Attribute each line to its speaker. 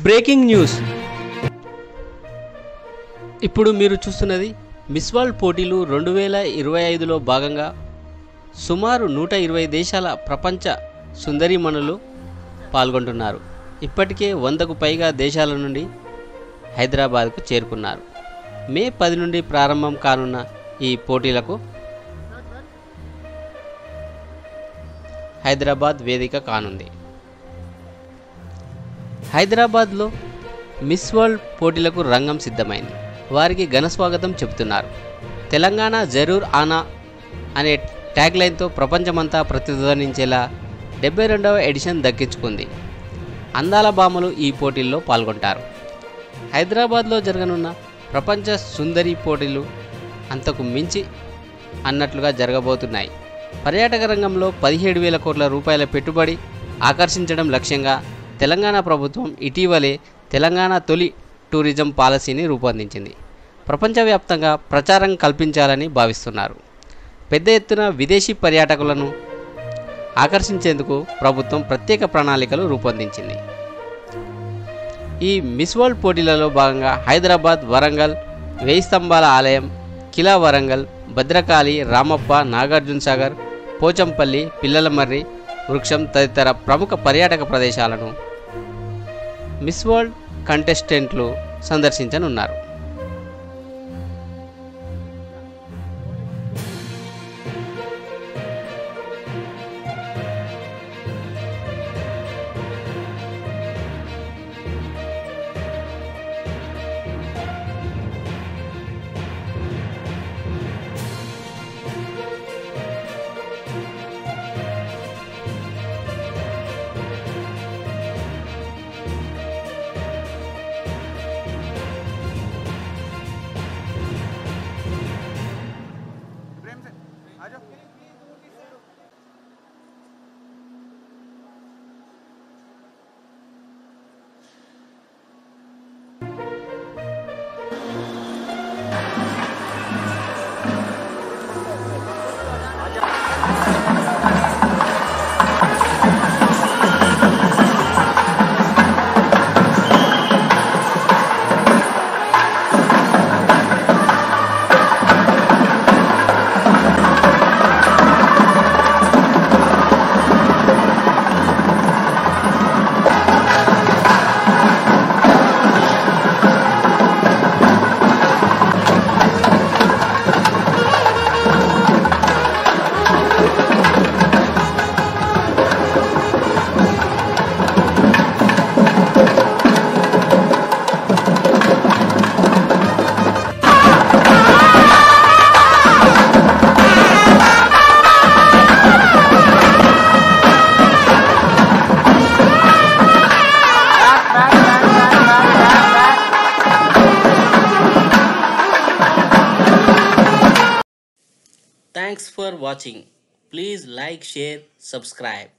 Speaker 1: Breaking news. ఇప్పుడు మీరు చూస్తున్నది మిస్ వరల్డ్ పోటీలు 2025లో భాగంగా సుమారు 120 దేశాల ప్రపంచ సుందరీమణులు పాల్గొంటున్నారు. ఇప్పటికే 100కు పైగా దేశాల నుండి హైదరాబాద్కు చేరుకున్నారు. మే 10 నుండి ప్రారంభం కానున్న ఈ పోటీలకు హైదరాబాద్ వేదిక కానుంది. హైదరాబాద్లో మిస్ వరల్డ్ పోటీలకు రంగం సిద్ధమైంది. వారికి ఘన స్వాగతం చెబుతున్నారు. తెలంగాణ జరూర్ ఆనా అనే ట్యాగ్లైన్తో ప్రపంచమంతా ప్రతిధ్వనించేలా 72వ ఎడిషన్ దక్కించుకుంది. అందాల భామలు ఈ పోటీల్లో పాల్గొంటారు. హైదరాబాద్లో జరగనున్న ప్రపంచ సుందరి పోటీలు అంతకు మించి అన్నట్లుగా జరగబోతున్నాయి. పర్యాటక రంగంలో 17,000 కోట్ల రూపాయల పెట్టుబడి ఆకర్షించడం లక్ష్యంగా తెలంగాణ ప్రభుత్వం ఇటీవలే తెలంగాణ తొలి టూరిజం పాలసీని రూపొందించింది. ప్రపంచవ్యాప్తంగా ప్రచారం కల్పించాలని భావిస్తున్నారు. పెద్ద ఎత్తున విదేశీ పర్యాటకులను ఆకర్షించేందుకు ప్రభుత్వం ప్రత్యేక ప్రణాళికలు రూపొందించింది. ఈ మిస్ వరల్డ్ పోటీలలో భాగంగా హైదరాబాద్, వరంగల్, 1000 స్తంభాల ఆలయం, కిలా వరంగల్, భద్రకాళి, రామప్ప, నాగార్జునసాగర్, పోచంపల్లి, పిల్లలమర్రి వృక్షం తదితర ప్రముఖ పర్యాటక ప్రదేశాలను మిస్ వరల్డ్ కంటెస్టెంట్లు సందర్శించనున్నారు. Thanks for watching. Please like, share, subscribe.